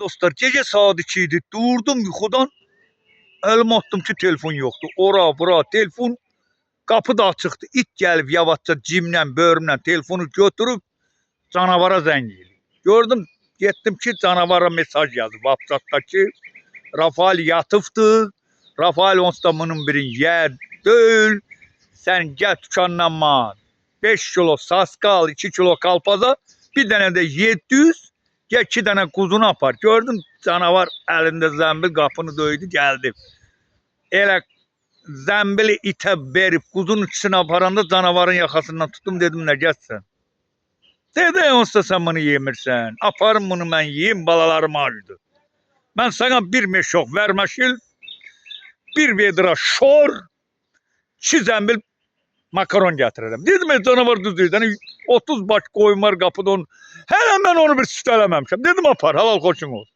Dostlar gece saat 2 idi. Durdum yuxudan. Elime attım ki telefon yoktu. Ora bura telefon kapı da açıktı. İt gelip yavaşça cimle böğrümle telefonu götürüp canavara zəng edir. Gördüm gittim ki canavara mesaj yazdı. WhatsApp'taki Rafael yatıbdı. Rafael onsuz da bunun birin yer değil. Sen gel dükkandan bana 5 kilo saskal, 2 kilo kalpaza, bir tane de 700, gel 2 tane kuzunu apar. Gördüm canavar elinde zəmbil kapını döydü geldi. Elə zəmbili itə verip kuzunun içine aparanda canavarın yakasından tuttum dedim ne gelsen. Dedi onsuz sen bunu yemirsen. Aparım bunu ben yiyeyim balalarım acıdı. Ben sana bir meşok vermeşil, bir vedra şor, 2 zəmbil makaron getirelim. Dedim canavar düzdür. Yani 30 baş koyun var kapıda onun. Hemen ben onu bir süt eləməmişəm. Dedim apar halal koçun olsun.